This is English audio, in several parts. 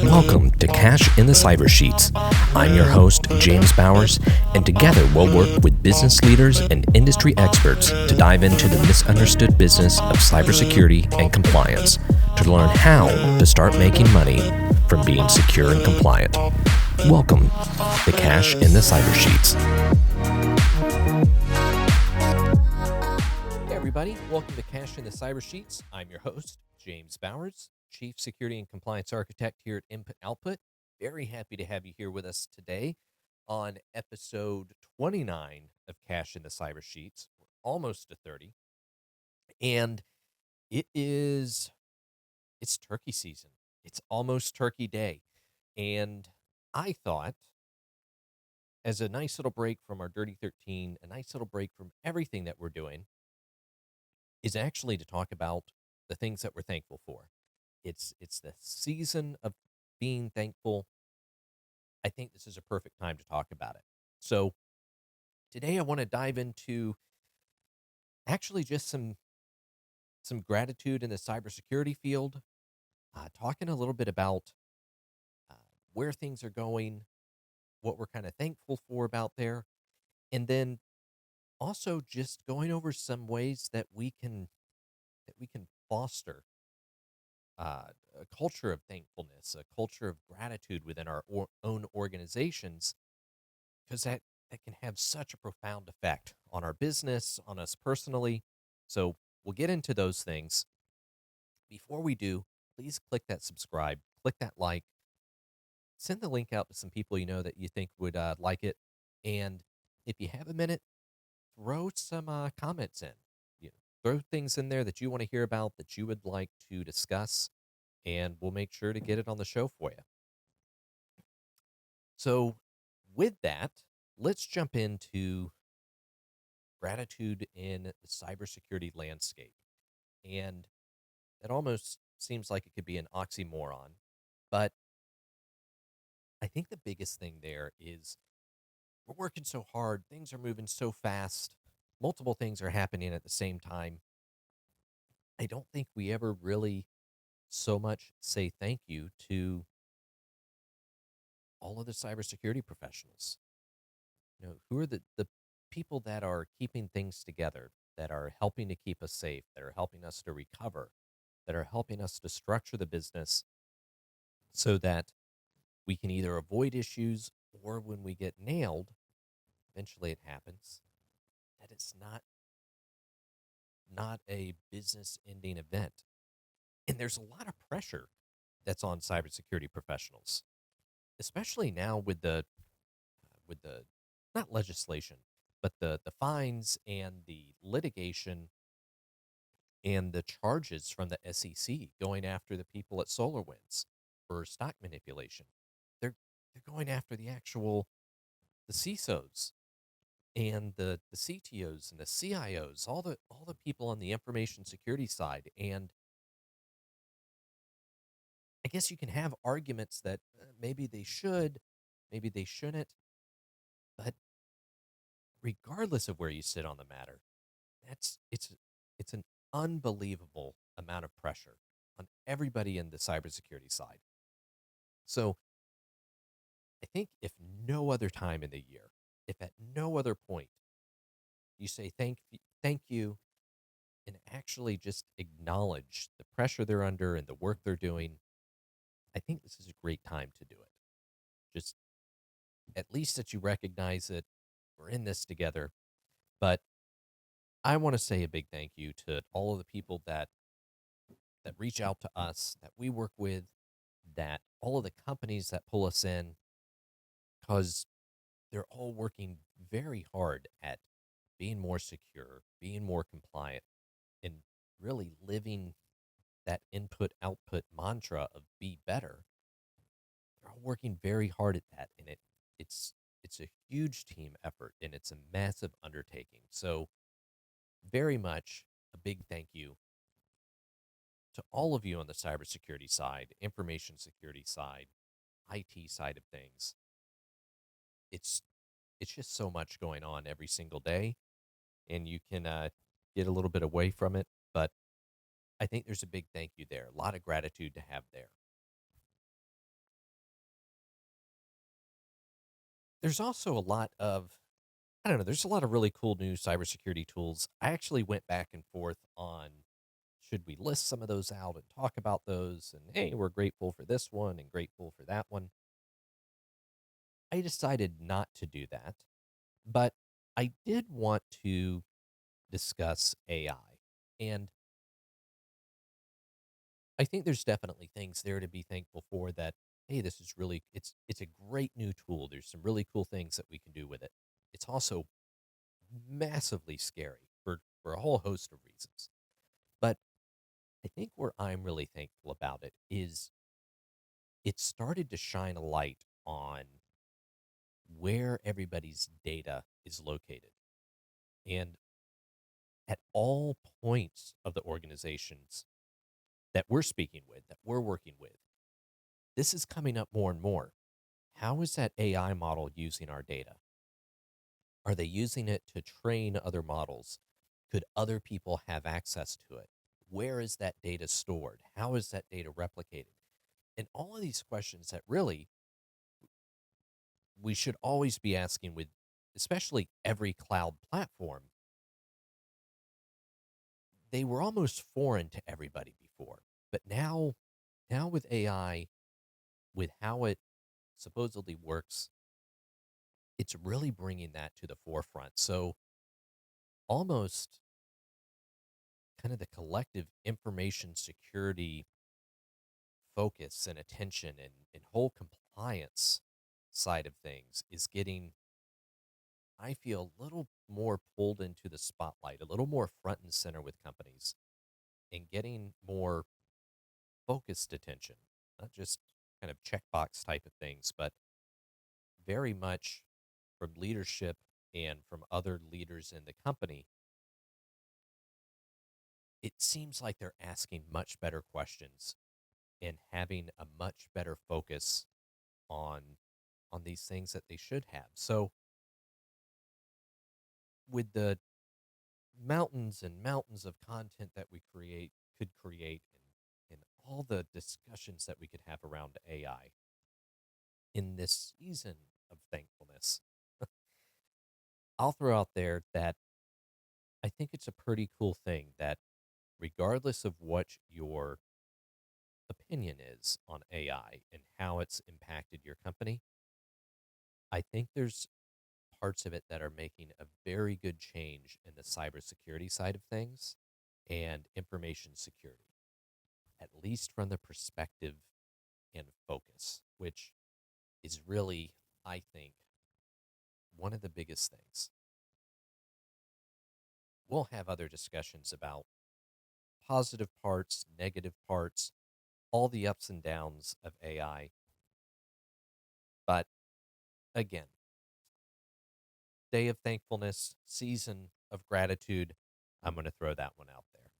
Welcome to Cash in the Cyber Sheets. I'm your host, James Bowers, and together we'll work with business leaders and industry experts to dive into the misunderstood business of cybersecurity and compliance to learn how to start making money from being secure and compliant. Welcome to Cash in the Cyber Sheets. Hey everybody, welcome to Cash in the Cyber Sheets. I'm your host, James Bowers, Chief Security and Compliance Architect here at Input Output. Very happy to have you here with us today on episode 29 of Cash in the Cyber Sheets. We're almost to 30. And it's turkey season. It's almost Turkey Day. And I thought, as a nice little break from our Dirty 13, a nice little break from everything that we're doing, is actually to talk about the things that we're thankful for. It's the season of being thankful. I think this is a perfect time to talk about it. So today I want to dive into actually just some gratitude in the cybersecurity field, talking a little bit about where things are going, what we're kind of thankful for about there, and then also just going over some ways that we can foster a culture of thankfulness, a culture of gratitude within our own organizations, because that can have such a profound effect on our business, on us personally. So we'll get into those things. Before we do, please click that subscribe, click that like, send the link out to some people you know that you think would like it. And if you have a minute, throw some comments in. Throw things in there that you want to hear about, that you would like to discuss, and we'll make sure to get it on the show for you. So with that, let's jump into gratitude in the cybersecurity landscape. And it almost seems like it could be an oxymoron, but I think the biggest thing there is we're working so hard, things are moving so fast, multiple things are happening at the same time. I don't think we ever really so much say thank you to all of the cybersecurity professionals. Who are the people that are keeping things together, that are helping to keep us safe, that are helping us to recover, that are helping us to structure the business so that we can either avoid issues, or when we get nailed, eventually it happens, that it's not a business-ending event. And there's a lot of pressure that's on cybersecurity professionals, especially now with the not legislation, but the fines and the litigation and the charges from the SEC going after the people at SolarWinds for stock manipulation. They're going after the CISOs and the CTOs and the CIOs, all the people on the information security side. And I guess you can have arguments that maybe they should, maybe they shouldn't, but regardless of where you sit on the matter, it's an unbelievable amount of pressure on everybody in the cybersecurity side. So I think if no other time in the year, if at no other point you say thank you, and actually just acknowledge the pressure they're under and the work they're doing, I think this is a great time to do it. Just at least that you recognize that we're in this together. But I want to say a big thank you to all of the people that reach out to us, that we work with, that all of the companies that pull us in, because they're all working very hard at being more secure, being more compliant, and really living that input-output mantra of be better. They're all working very hard at that, and it's a huge team effort, and it's a massive undertaking. So very much a big thank you to all of you on the cybersecurity side, information security side, IT side of things. It's just so much going on every single day, and you can get a little bit away from it, but I think there's a big thank you there, a lot of gratitude to have there. There's also a lot of I don't know, there's a lot of really cool new cybersecurity tools. I actually went back and forth on should we list some of those out and talk about those and hey, we're grateful for this one and grateful for that one. I decided not to do that, but I did want to discuss AI. And I think there's definitely things there to be thankful for that hey, this is really it's a great new tool. There's some really cool things that we can do with it. It's also massively scary for a whole host of reasons. But I think where I'm really thankful about it is it started to shine a light on where everybody's data is located. And at all points of the organizations that we're speaking with, that we're working with, this is coming up more and more. How is that AI model using our data? Are they using it to train other models? Could other people have access to it? Where is that data stored? How is that data replicated? And all of these questions that really we should always be asking with especially every cloud platform, they were almost foreign to everybody before. But now with AI, with how it supposedly works, it's really bringing that to the forefront. So almost kind of the collective information security focus and attention and whole compliance side of things is getting, I feel, a little more pulled into the spotlight, a little more front and center with companies and getting more focused attention, not just kind of checkbox type of things, but very much from leadership and from other leaders in the company. It seems like they're asking much better questions and having a much better focus on these things that they should have. So with the mountains and mountains of content that we create and all the discussions that we could have around AI in this season of thankfulness, I'll throw out there that I think it's a pretty cool thing that regardless of what your opinion is on AI and how it's impacted your company, I think there's parts of it that are making a very good change in the cybersecurity side of things and information security, at least from the perspective and focus, which is really, I think, one of the biggest things. We'll have other discussions about positive parts, negative parts, all the ups and downs of AI. But again, day of thankfulness, season of gratitude, I'm going to throw that one out there.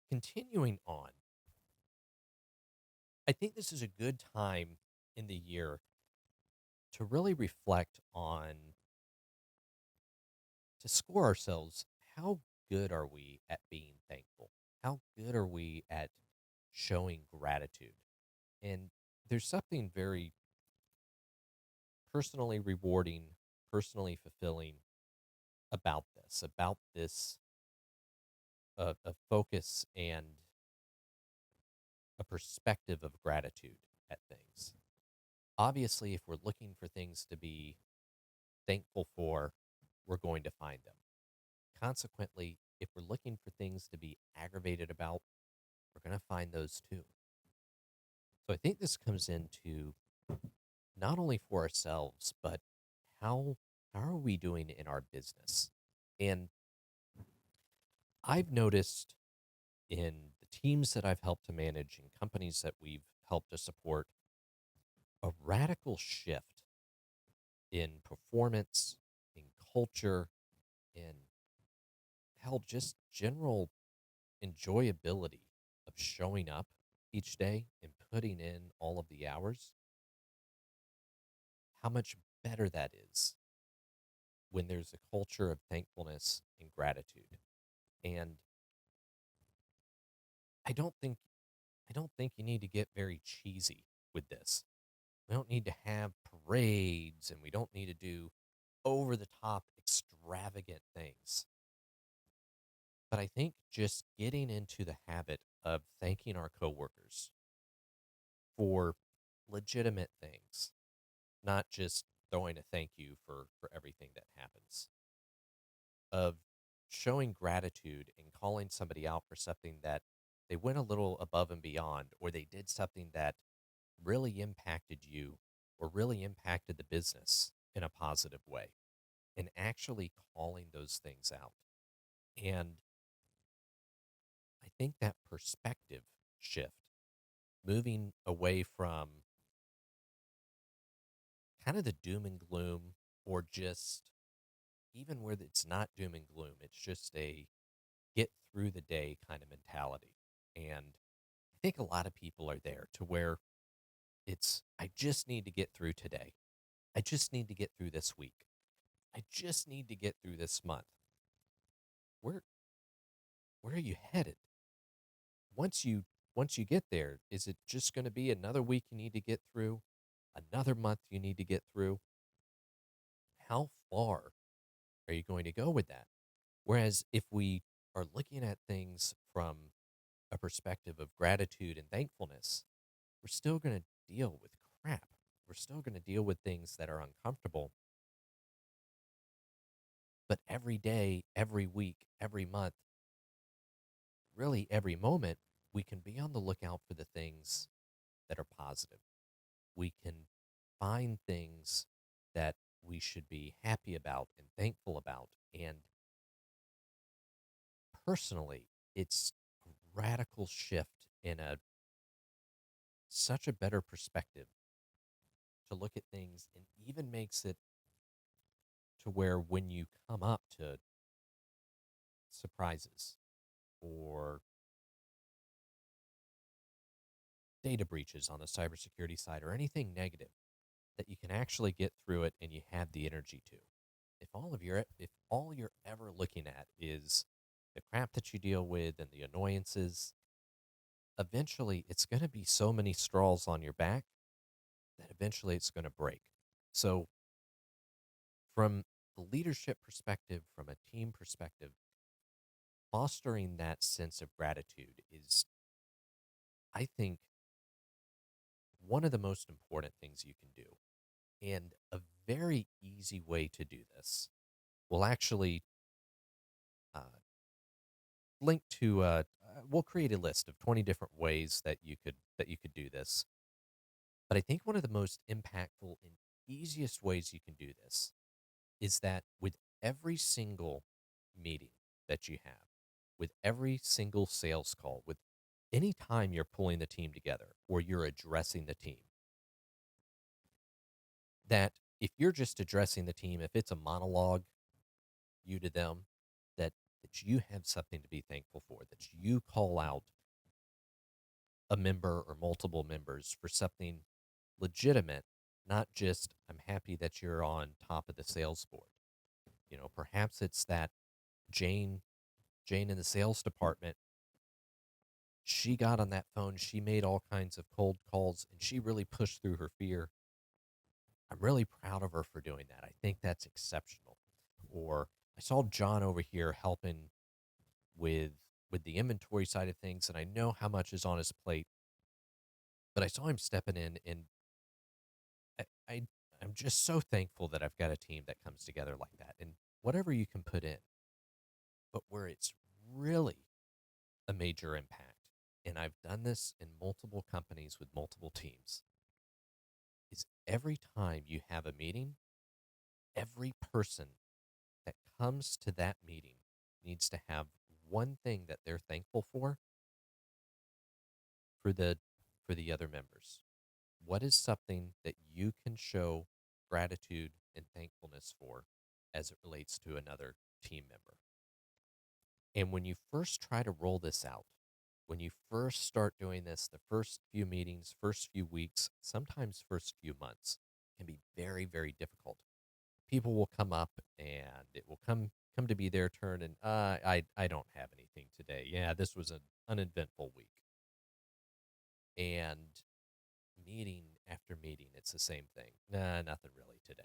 Continuing on, I think this is a good time in the year to really reflect on, to score ourselves, how good are we at being thankful? How good are we at showing gratitude? And there's something very personally rewarding, personally fulfilling about this a focus and a perspective of gratitude at things. Obviously, if we're looking for things to be thankful for, we're going to find them. Consequently, if we're looking for things to be aggravated about, we're going to find those too. So I think this comes into not only for ourselves, but how how are we doing in our business? And I've noticed in the teams that I've helped to manage and companies that we've helped to support a radical shift in performance, in culture, in hell, just general enjoyability of showing up each day and putting in all of the hours, how much better that is when there's a culture of thankfulness and gratitude. And I don't think I don't think you need to get very cheesy with this. We don't need to have parades and we don't need to do over the top extravagant things. But I think just getting into the habit of thanking our coworkers for legitimate things, not just throwing a thank you for everything that happens, of showing gratitude and calling somebody out for something that they went a little above and beyond, or they did something that really impacted you or really impacted the business in a positive way, and actually calling those things out. And I think that perspective shift, moving away from kind of the doom and gloom, or just even where it's not doom and gloom, it's just a get through the day kind of mentality. And I think a lot of people are there to where I just need to get through today. I just need to get through this week. I just need to get through this month. Where where are you headed? Once you once you get there, is it just going to be another week you need to get through? Another month you need to get through? How far are you going to go with that? Whereas if we are looking at things from a perspective of gratitude and thankfulness, we're still going to deal with crap. We're still going to deal with things that are uncomfortable. But every day, every week, every month, really every moment, we can be on the lookout for the things that are positive. We can find things that we should be happy about and thankful about. And personally, it's a radical shift in a such a better perspective to look at things, and even makes it to where when you come up to surprises or data breaches on the cybersecurity side or anything negative, that you can actually get through it and you have the energy to. If all you're ever looking at is the crap that you deal with and the annoyances, eventually it's going to be so many straws on your back that eventually it's going to break. So from the leadership perspective, from a team perspective, fostering that sense of gratitude is, I think, one of the most important things you can do. And a very easy way to do this will actually uh, link to. We'll create a list of 20 different ways that you could do this. But I think one of the most impactful and easiest ways you can do this is that with every single meeting that you have, with every single sales call, with any time you're pulling the team together or you're addressing the team, that if you're just addressing the team, if it's a monologue, you to them, that you have something to be thankful for, that you call out a member or multiple members for something legitimate, not just I'm happy that you're on top of the sales board. Perhaps it's that Jane Jane in the sales department, she got on that phone, she made all kinds of cold calls, and she really pushed through her fear. I'm really proud of her for doing that. I think that's exceptional. Or I saw John over here helping with the inventory side of things, and I know how much is on his plate, but I saw him stepping in, and I, I I'm just so thankful that I've got a team that comes together like that. And whatever you can put in, but where it's really a major impact, and I've done this in multiple companies with multiple teams, is every time you have a meeting, every person that comes to that meeting needs to have one thing that they're thankful for the other members. What is something that you can show gratitude and thankfulness for as it relates to another team member? And when you first try to roll this out, when you first start doing this, the first few meetings, first few weeks, sometimes first few months can be very, very difficult. People will come up and it will come to be their turn, and I don't have anything today. Yeah, this was an uneventful week. And meeting after meeting, it's the same thing. Nah, nothing really today.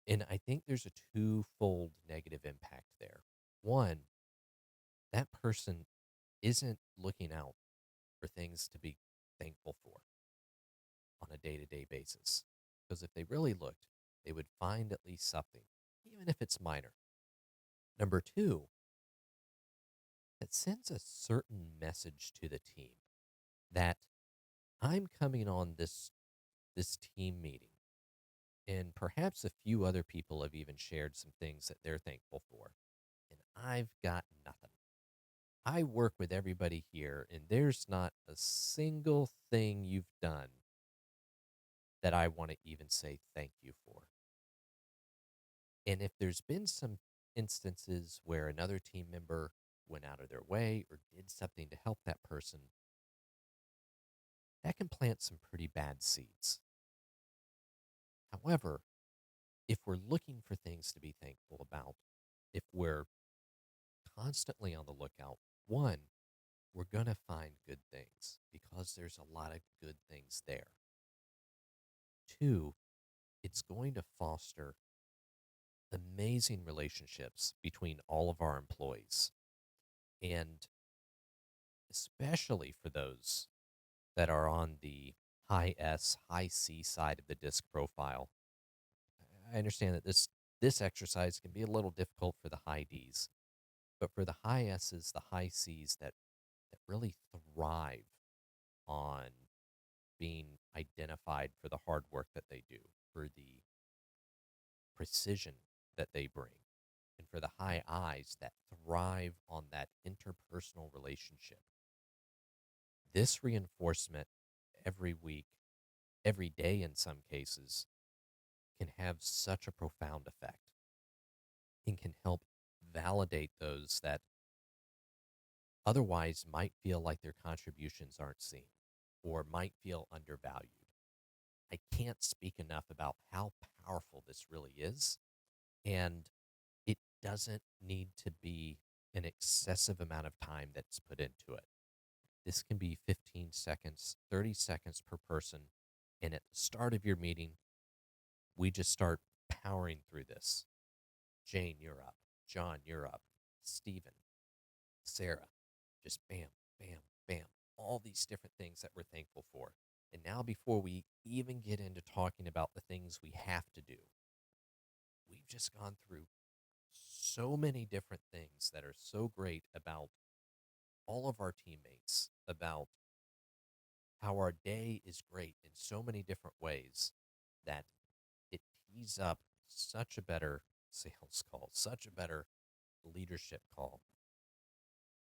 And I think there's a twofold negative impact there. One, that person isn't looking out for things to be thankful for on a day to day basis. Because if they really looked, they would find at least something, even if it's minor. Number two, it sends a certain message to the team that I'm coming on this team meeting, and perhaps a few other people have even shared some things that they're thankful for, and I've got nothing. I work with everybody here, and there's not a single thing you've done that I want to even say thank you for. And if there's been some instances where another team member went out of their way or did something to help that person, that can plant some pretty bad seeds. However, if we're looking for things to be thankful about, if we're constantly on the lookout, one, we're going to find good things because there's a lot of good things there. Two, it's going to foster amazing relationships between all of our employees. And especially for those that are on the high S, high C side of the disc profile, I understand that this exercise can be a little difficult for the high Ds, but for the high S's, the high C's that really thrive on being identified for the hard work that they do, for the precision that they bring, and for the high I's that thrive on that interpersonal relationship. This reinforcement every week, every day in some cases, can have such a profound effect and can help validate those that otherwise might feel like their contributions aren't seen or might feel undervalued. I can't speak enough about how powerful this really is, and it doesn't need to be an excessive amount of time that's put into it. This can be 15 seconds, 30 seconds per person, and at the start of your meeting, we just start powering through this. Jane, you're up. John, you're up. Stephen, Sarah, just bam, bam, bam. All these different things that we're thankful for. And now, before we even get into talking about the things we have to do, we've just gone through so many different things that are so great about all of our teammates, about how our day is great in so many different ways that it tees up such a better sales call, such a better leadership call.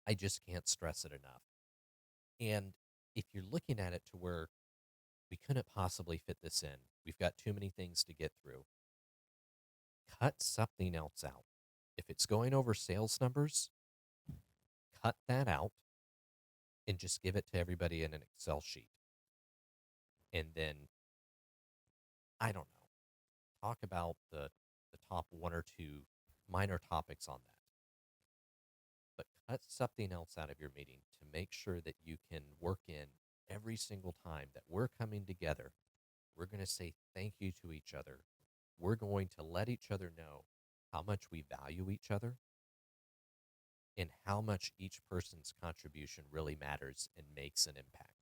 I just can't stress it enough. And if you're looking at it to where we couldn't possibly fit this in, we've got too many things to get through, cut something else out. If it's going over sales numbers, cut that out and just give it to everybody in an Excel sheet. And then, I don't know, talk about the top one or two minor topics on that. But cut something else out of your meeting to make sure that you can work in every single time that we're coming together. We're going to say thank you to each other. We're going to let each other know how much we value each other and how much each person's contribution really matters and makes an impact.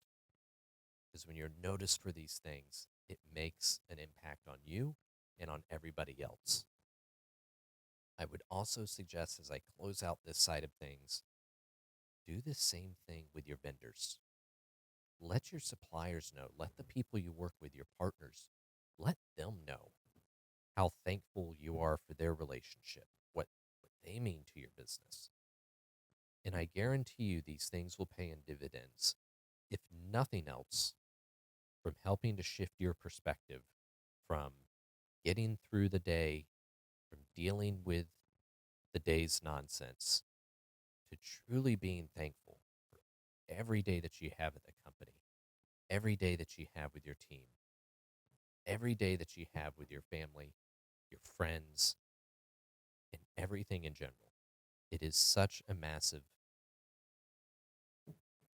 Because when you're noticed for these things, it makes an impact on you and on everybody else. I would also suggest, as I close out this side of things, do the same thing with your vendors. Let your suppliers know. Let the people you work with, your partners, let them know how thankful you are for their relationship, what they mean to your business. And I guarantee you these things will pay in dividends, if nothing else, from helping to shift your perspective from getting through the day, from dealing with the day's nonsense, to truly being thankful for every day that you have at the company, every day that you have with your team, every day that you have with your family, your friends, and everything in general. It is such a massive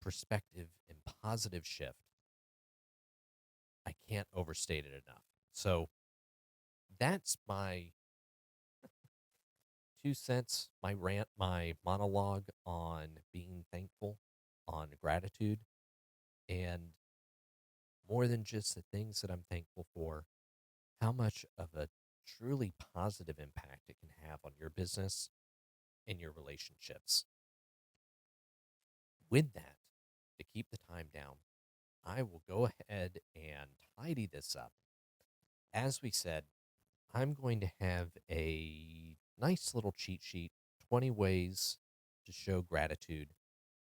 perspective and positive shift can't overstate it enough. So that's my 2 cents, my rant, my monologue on being thankful, on gratitude, and more than just the things that I'm thankful for, how much of a truly positive impact it can have on your business and your relationships. With that, to keep the time down, I will go ahead and tidy this up. As we said, I'm going to have a nice little cheat sheet, 20 ways to show gratitude.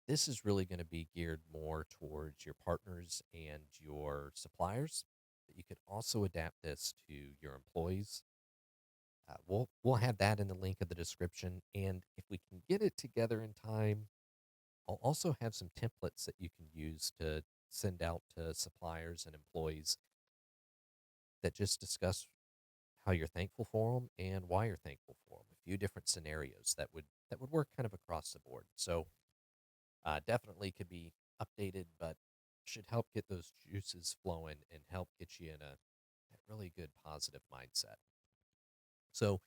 This is really going to be geared more towards your partners and your suppliers, but you could also adapt this to your employees. We'll have that in the link of the description, and if we can get it together in time, I'll also have some templates that you can use to send out to suppliers and employees that just discuss how you're thankful for them and why you're thankful for them. A few different scenarios that would work kind of across the board. So definitely could be updated, but should help get those juices flowing and help get you in a really good positive mindset. So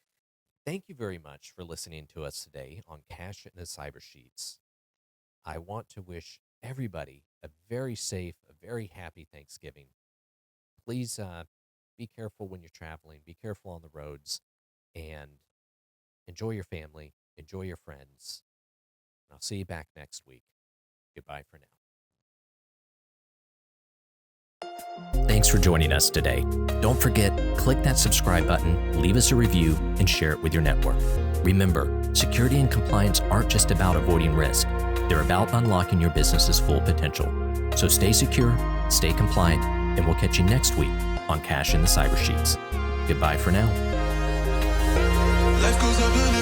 thank you very much for listening to us today on Cash in the Cyber Sheets. I want to wish everybody a very safe, a very happy Thanksgiving. Please be careful when you're traveling, be careful on the roads, and enjoy your family, enjoy your friends. And I'll see you back next week. Goodbye for now. Thanks for joining us today. Don't forget, click that subscribe button, leave us a review, and share it with your network. Remember, security and compliance aren't just about avoiding risk. They're about unlocking your business's full potential. So stay secure, stay compliant, and we'll catch you next week on Cash in the Cyber Sheets. Goodbye for now. Life goes up